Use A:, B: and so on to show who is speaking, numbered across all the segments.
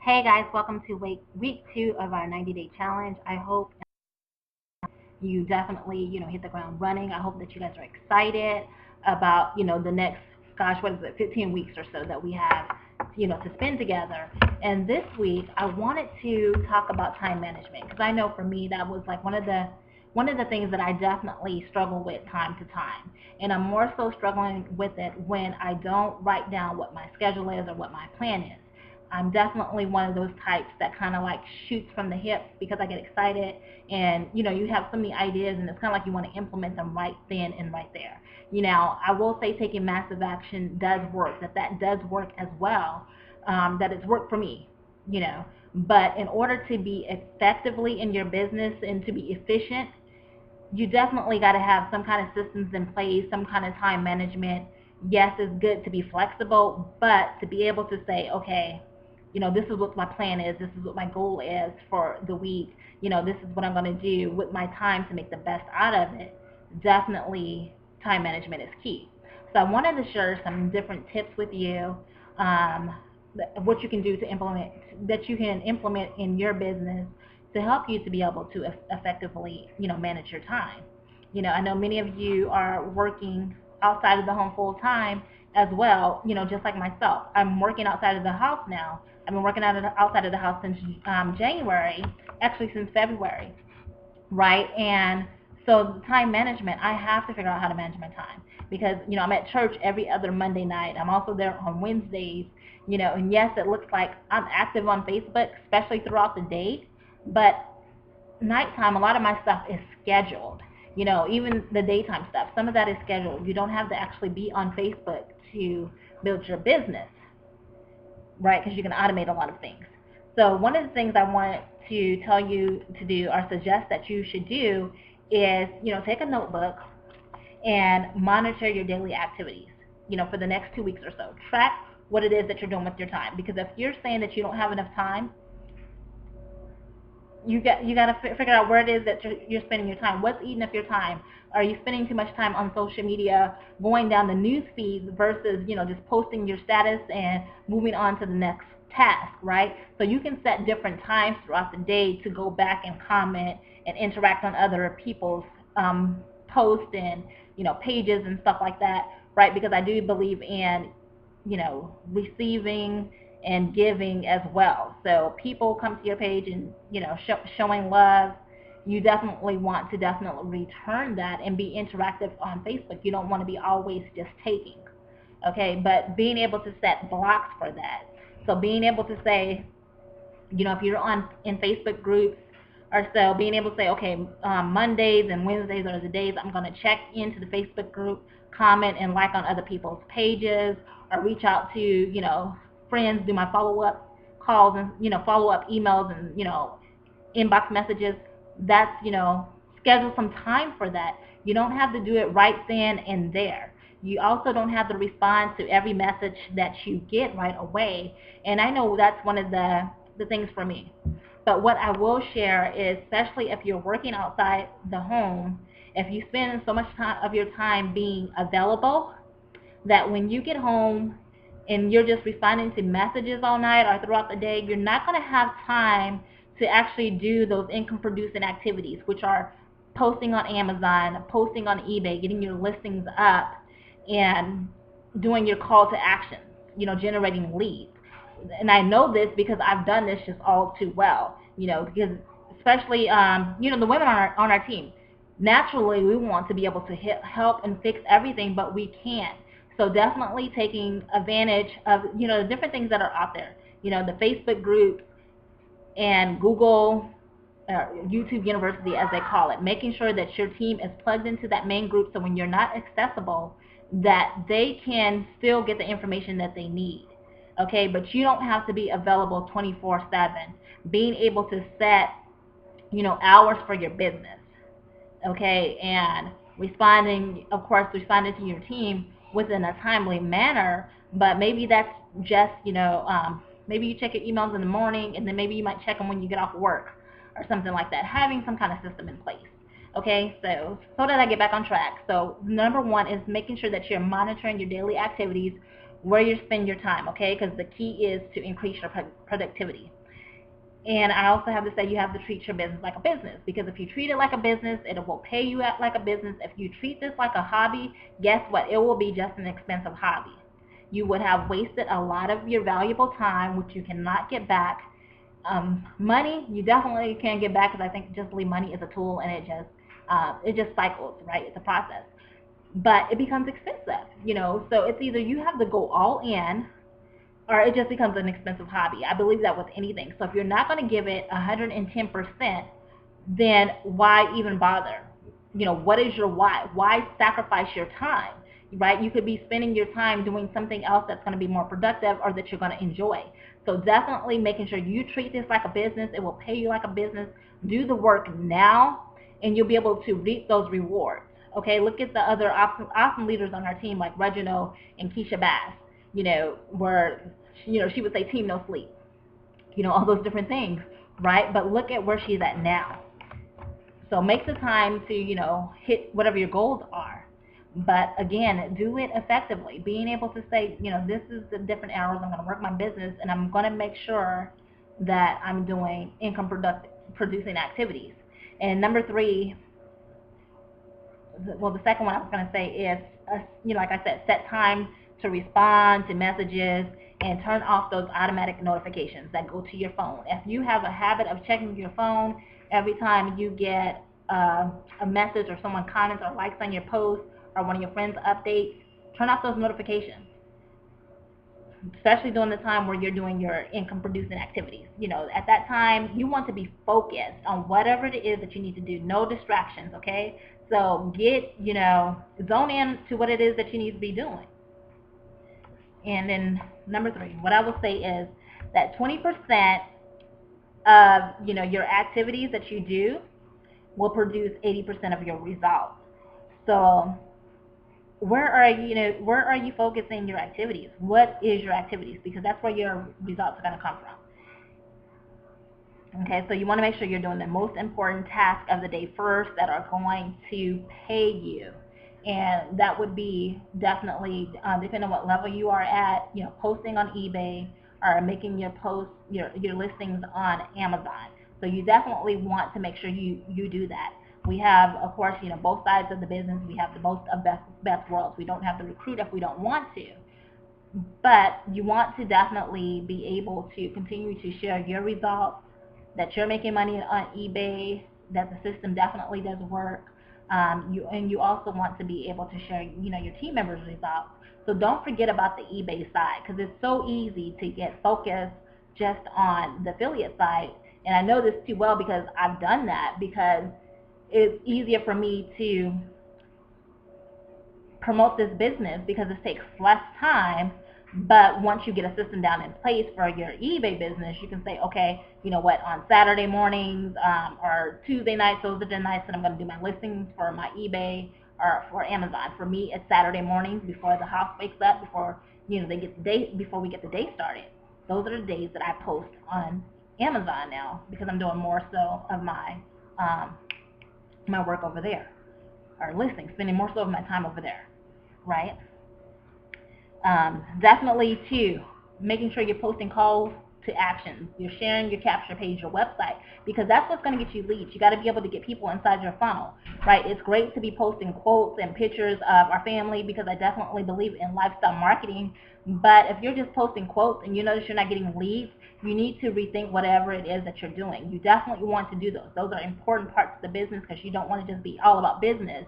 A: Hey guys, welcome to week 2 of our 90-day challenge. I hope you definitely, hit the ground running. I hope that you guys are excited about, the next, gosh, what is it, 15 weeks or so that we have, to spend together. And this week, I wanted to talk about time management because I know for me that was like one of the things that I definitely struggle with time to time. And I'm more so struggling with it when I don't write down what my schedule is or what my plan is. I'm definitely one of those types that kind of like shoots from the hip because I get excited and you have so many ideas and it's kind of like you want to implement them right then and right there. I will say taking massive action does work, that does work as well, that it's worked for me, you know. But in order to be effectively in your business and to be efficient, you definitely got to have some kind of systems in place, some kind of time management. Yes, it's good to be flexible, but to be able to say, okay, this is what my plan is, this is what my goal is for the week, this is what I'm going to do with my time to make the best out of it. Definitely, time management is key. So I wanted to share some different tips with you, um, what you can do to implement, that you can implement in your business to help you to be able to effectively, manage your time. I know many of you are working outside of the home full time as well, just like myself. I'm working outside of the house now. I've been working outside of the house since January, actually since February, right? And so time management, I have to figure out how to manage my time because I'm at church every other Monday night. I'm also there on Wednesdays, and yes, it looks like I'm active on Facebook, especially throughout the day, but nighttime, a lot of my stuff is scheduled. Even the daytime stuff, some of that is scheduled. You don't have to actually be on Facebook to build your business, right? Because you can automate a lot of things. So one of the things I want to tell you to do or suggest that you should do is, take a notebook and monitor your daily activities, for the next 2 weeks or so. Track what it is that you're doing with your time. Because if you're saying that you don't have enough time, you got to figure out where it is that you're spending your time. What's eating up your time? Are you spending too much time on social media, going down the news feeds versus just posting your status and moving on to the next task, right? So you can set different times throughout the day to go back and comment and interact on other people's posts and pages and stuff like that, right? Because I do believe in receiving and giving as well. So people come to your page and showing love. You definitely want to definitely return that and be interactive on Facebook. You don't want to be always just taking. Okay, but being able to set blocks for that. So being able to say, if you're on in Facebook groups or so, being able to say, okay, Mondays and Wednesdays are the days I'm going to check into the Facebook group, comment and like on other people's pages, or reach out to friends, do my follow-up calls and follow-up emails and inbox messages. That's schedule some time for that. You don't have to do it right then and there. You also don't have to respond to every message that you get right away. And I know that's one of the things for me. But what I will share is, especially if you're working outside the home, if you spend so much time of your time being available, that when you get home and you're just responding to messages all night or throughout the day, you're not going to have time to actually do those income producing activities, which are posting on Amazon, posting on eBay, getting your listings up, and doing your call to action, generating leads. And I know this because I've done this just all too well, because especially, the women on our team, naturally we want to be able to help and fix everything, but we can't. So definitely taking advantage of, the different things that are out there, the Facebook groups and Google, YouTube University, as they call it, making sure that your team is plugged into that main group so when you're not accessible, that they can still get the information that they need. Okay, but you don't have to be available 24/7. Being able to set, hours for your business, okay, and responding to your team within a timely manner. But maybe that's just, maybe you check your emails in the morning and then maybe you might check them when you get off work or something like that. Having some kind of system in place. Okay, so that I get back on track. So number one is making sure that you're monitoring your daily activities, where you spend your time, okay? Because the key is to increase your productivity. And I also have to say you have to treat your business like a business, because if you treat it like a business, it will pay you out like a business. If you treat this like a hobby, guess what? It will be just an expensive hobby. You would have wasted a lot of your valuable time, which you cannot get back. Money, you definitely can't get back, because I think just believe money is a tool, and it just cycles, right? It's a process, but it becomes expensive, So it's either you have to go all in, or it just becomes an expensive hobby. I believe that with anything. So if you're not going to give it 110%, then why even bother? What is your why? Why sacrifice your time, right? You could be spending your time doing something else that's going to be more productive or that you're going to enjoy. So definitely making sure you treat this like a business. It will pay you like a business. Do the work now, and you'll be able to reap those rewards. Okay, look at the other awesome leaders on our team, like Reginald and Keisha Bass, where, she would say team no sleep, all those different things, right? But look at where she's at now. So make the time to, hit whatever your goals are. But again, do it effectively. Being able to say, this is the different hours I'm going to work my business, and I'm going to make sure that I'm doing income producing activities. And number 3, well, the second one I was going to say is, like I said, set time to respond to messages and turn off those automatic notifications that go to your phone. If you have a habit of checking your phone every time you get a message or someone comments or likes on your post or one of your friends updates, turn off those notifications, especially during the time where you're doing your income producing activities. At that time, you want to be focused on whatever it is that you need to do. No distractions, okay? So get, zone in to what it is that you need to be doing. And then number 3, what I will say is that 20% of, your activities that you do will produce 80% of your results. So where are you focusing your activities? What is your activities? Because that's where your results are going to come from. Okay, so you want to make sure you're doing the most important task of the day first that are going to pay you. And that would be definitely, depending on what level you are at, posting on eBay or making your posts, your listings on Amazon. So you definitely want to make sure you do that. We have, of course, both sides of the business. We have the most of best worlds. We don't have to recruit if we don't want to. But you want to definitely be able to continue to share your results, that you're making money on eBay, that the system definitely does work. You also want to be able to share, your team members' results. So don't forget about the eBay side, because it's so easy to get focused just on the affiliate side. And I know this too well because I've done that, because it's easier for me to promote this business because it takes less time. But once you get a system down in place for your eBay business, you can say, okay, you know what, on Saturday mornings or Tuesday nights, those are the nights that I'm going to do my listings for my eBay or for Amazon. For me, it's Saturday mornings before the house wakes up, before before we get the day started. Those are the days that I post on Amazon now, because I'm doing more so of my my work over there, or listings, spending more so of my time over there, right? Definitely too, making sure you're posting calls to actions. You're sharing your capture page, your website, because that's what's going to get you leads. You got to be able to get people inside your funnel, right? It's great to be posting quotes and pictures of our family, because I definitely believe in lifestyle marketing. But if you're just posting quotes and you notice you're not getting leads, you need to rethink whatever it is that you're doing. You definitely want to do those. Those are important parts of the business, because you don't want to just be all about business.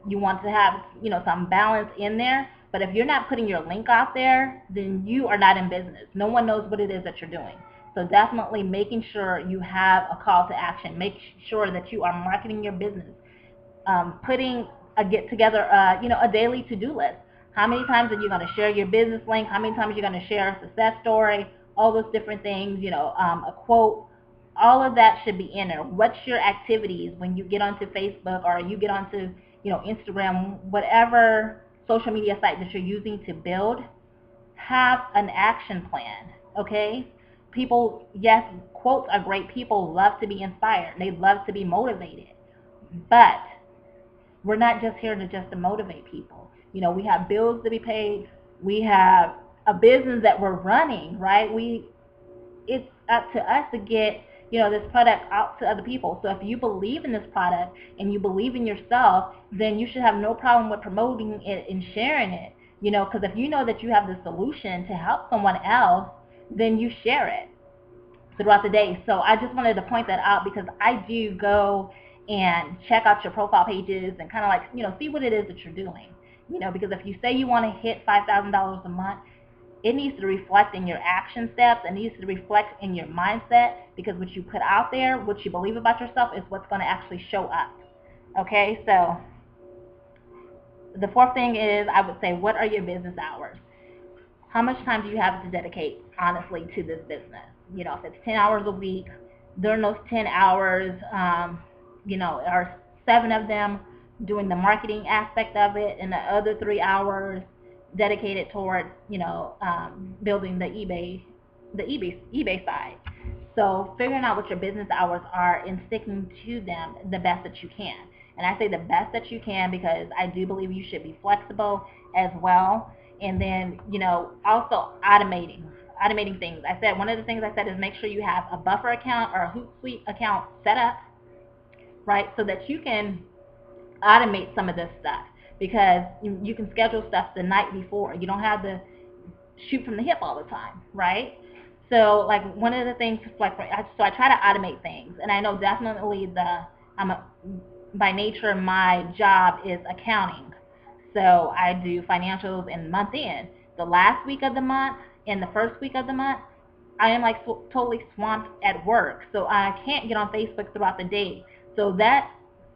A: You want to have, some balance in there. But if you're not putting your link out there, then you are not in business. No one knows what it is that you're doing. So definitely making sure you have a call to action. Make sure that you are marketing your business. Putting a get together, a daily to-do list. How many times are you going to share your business link? How many times are you going to share a success story? All those different things, a quote. All of that should be in there. What's your activities when you get onto Facebook, or you get onto, Instagram, whatever social media site that you're using to build? Have an action plan, okay? People, yes, quotes are great. People love to be inspired. They love to be motivated. But we're not just here to motivate people. We have bills to be paid. We have a business that we're running, right? It's up to us to get this product out to other people. So if you believe in this product and you believe in yourself, then you should have no problem with promoting it and sharing it. Because if you know that you have the solution to help someone else, then you share it throughout the day. So I just wanted to point that out because I do go and check out your profile pages and kind of like, see what it is that you're doing. Because if you say you want to hit $5,000 a month, it needs to reflect in your action steps. It needs to reflect in your mindset, because what you put out there, what you believe about yourself, is what's going to actually show up. Okay, so the fourth thing is, I would say, what are your business hours? How much time do you have to dedicate, honestly, to this business? If it's 10 hours a week, during those 10 hours, are 7 of them doing the marketing aspect of it, and the other 3 hours dedicated towards, building the eBay side. So figuring out what your business hours are and sticking to them the best that you can. And I say the best that you can because I do believe you should be flexible as well. And then, also automating things. I said, one of the things I said is make sure you have a buffer account or a Hootsuite account set up, right? So that you can automate some of this stuff, because you can schedule stuff the night before. You don't have to shoot from the hip all the time, right? So like one of the things, so I try to automate things, and I know definitely by nature my job is accounting. So I do financials and month end. The last week of the month and the first week of the month, I am like totally swamped at work, so I can't get on Facebook throughout the day. So that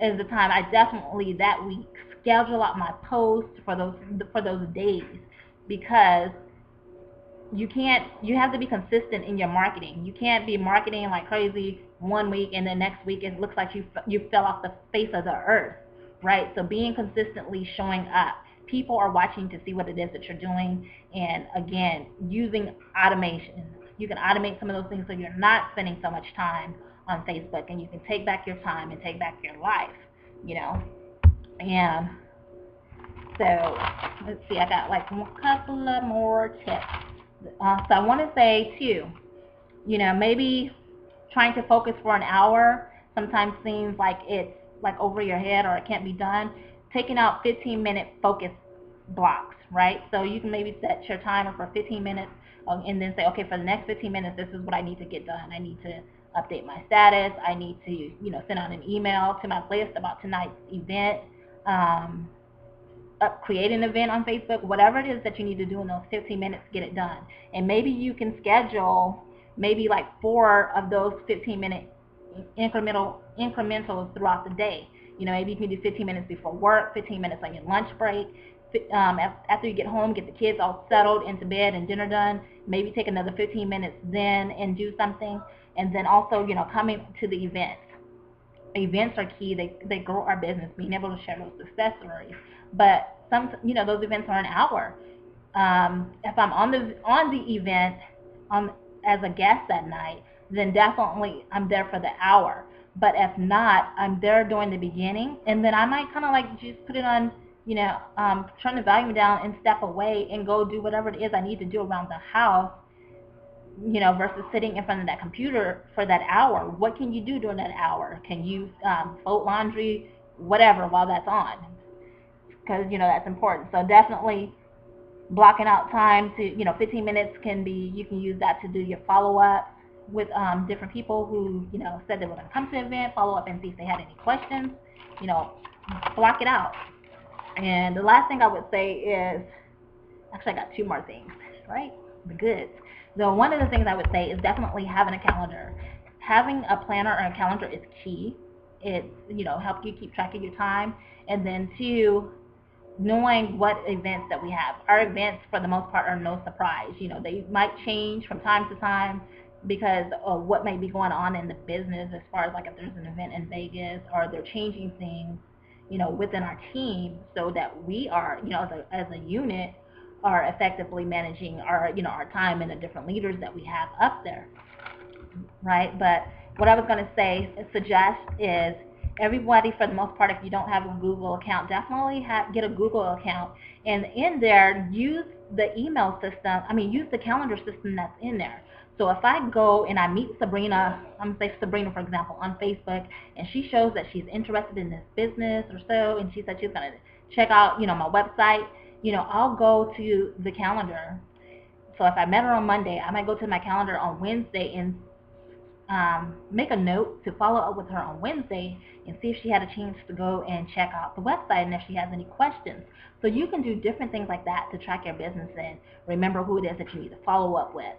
A: is the time I definitely that week schedule out my posts for those days, because you have to be consistent in your marketing. You can't be marketing like crazy one week and then next week it looks like you fell off the face of the earth, right? So being consistently showing up. People are watching to see what it is that you're doing, and again, using automation. You can automate some of those things so you're not spending so much time on Facebook, and you can take back your time and take back your life, And so let's see, I got like a couple of more tips. So I want to say too, maybe trying to focus for an hour sometimes seems like it's like over your head or it can't be done. Taking out 15-minute focus blocks, right? So you can maybe set your timer for 15 minutes and then say, okay, for the next 15 minutes, this is what I need to get done. I need to update my status. I need to, send out an email to my list about tonight's event. Create an event on Facebook, whatever it is that you need to do in those 15 minutes to get it done. And maybe you can schedule maybe like 4 of those 15-minute incrementals throughout the day. Maybe you can do 15 minutes before work, 15 minutes on your lunch break. After you get home, get the kids all settled into bed and dinner done, maybe take another 15 minutes then and do something. And then also, coming to the events. Events are key. They grow our business, being able to share those success stories. But those events are an hour. If I'm on the event as a guest that night, then definitely I'm there for the hour. But if not, I'm there during the beginning, and then I might kind of like just put it on, turn the volume down and step away and go do whatever it is I need to do around the house, versus sitting in front of that computer for that hour. What can you do during that hour? Can you fold laundry, whatever, while that's on? Because, that's important. So definitely blocking out time to, 15 minutes you can use that to do your follow-up with different people who, said they were going to come to the event, follow up and see if they had any questions, block it out. And the last thing I would say is, actually I got 2 more things, right? The goods. So one of the things I would say is definitely having a calendar. Having a planner or a calendar is key. It, helps you keep track of your time. And then 2, knowing what events that we have. Our events, for the most part, are no surprise. They might change from time to time because of what may be going on in the business, as far as like if there's an event in Vegas, or they're changing things, within our team, so that we are, as a unit, are effectively managing our, our time and the different leaders that we have up there, right? But what I was going to suggest is everybody, for the most part, if you don't have a Google account, definitely get a Google account, and in there use the email system. I mean, use the calendar system that's in there. So if I go and I meet Sabrina, I'm gonna say Sabrina for example, on Facebook, and she shows that she's interested in this business or so, and she said she's gonna check out, my website, I'll go to the calendar. So if I met her on Monday, I might go to my calendar on Wednesday and make a note to follow up with her on Wednesday and see if she had a chance to go and check out the website and if she has any questions. So you can do different things like that to track your business and remember who it is that you need to follow up with.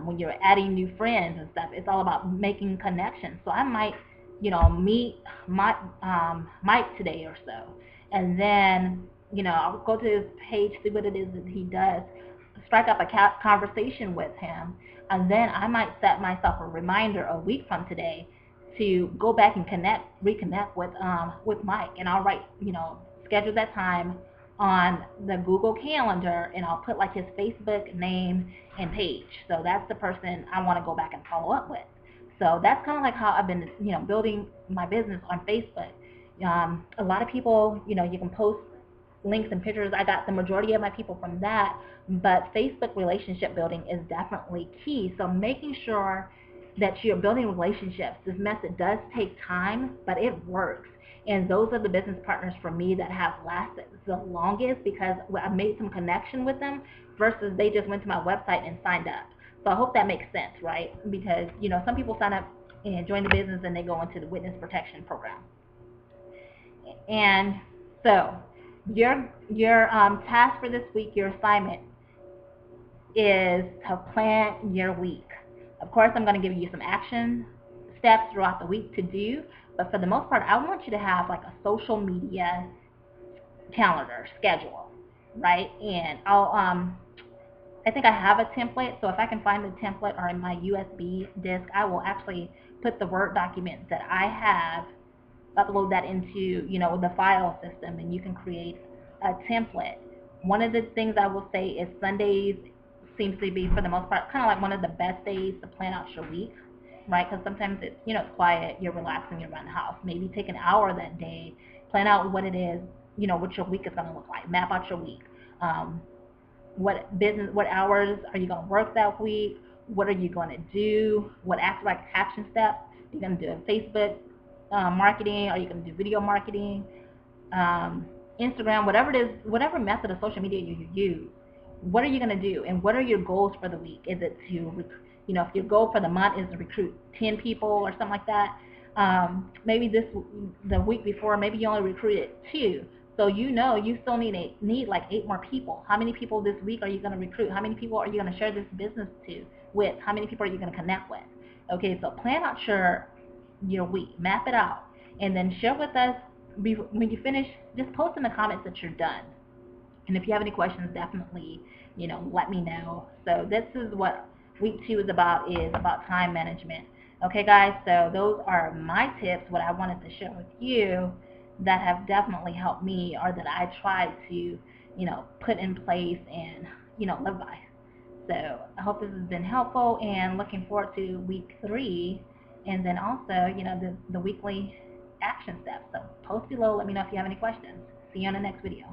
A: When you're adding new friends and stuff, it's all about making connections. So I might, meet Mike today or so, and then, I'll go to his page, see what it is that he does, strike up a conversation with him, and then I might set myself a reminder a week from today to go back and reconnect with Mike, and I'll write, schedule that time on the Google Calendar, and I'll put like his Facebook name and page. So that's the person I want to go back and follow up with. So that's kind of like how I've been, building my business on Facebook. A lot of people, you can post links and pictures. I got the majority of my people from that, but Facebook relationship building is definitely key. So making sure that you're building relationships. This method does take time, but it works. And those are the business partners for me that have lasted the longest because I've made some connection with them versus they just went to my website and signed up. So I hope that makes sense, right? Because, some people sign up and join the business and they go into the witness protection program. And so your task for this week, your assignment, is to plan your week. Of course, I'm going to give you some action steps throughout the week to do, but for the most part, I want you to have like a social media calendar schedule, right? And I think I have a template, so if I can find the template or in my USB disk, I will actually put the Word document that I have, upload that into, the file system, and you can create a template. One of the things I will say is Sundays seems to be, for the most part, kind of like one of the best days to plan out your week, right? Because sometimes it's, it's quiet, you're relaxing, you're around the house. Maybe take an hour that day, plan out what it is, what your week is going to look like. Map out your week. What hours are you going to work that week? What are you going to do? What action steps? You're going to do Facebook marketing? Are you going to do video marketing? Instagram, whatever it is, whatever method of social media you use, what are you going to do? And what are your goals for the week? Is it to, if your goal for the month is to recruit 10 people or something like that, maybe the week before, maybe you only recruited 2. So you still need like 8 more people. How many people this week are you going to recruit? How many people are you going to share this business with? How many people are you going to connect with? Okay, so plan out your week, map it out, and then share with us when you finish. Just post in the comments that you're done. And if you have any questions, definitely, let me know. So this is what week 2 is about time management. Okay, guys, so those are my tips, what I wanted to share with you that have definitely helped me, or that I tried to, put in place and, live by. So I hope this has been helpful, and looking forward to week 3, and then also, the weekly action steps. So post below, let me know if you have any questions. See you on the next video.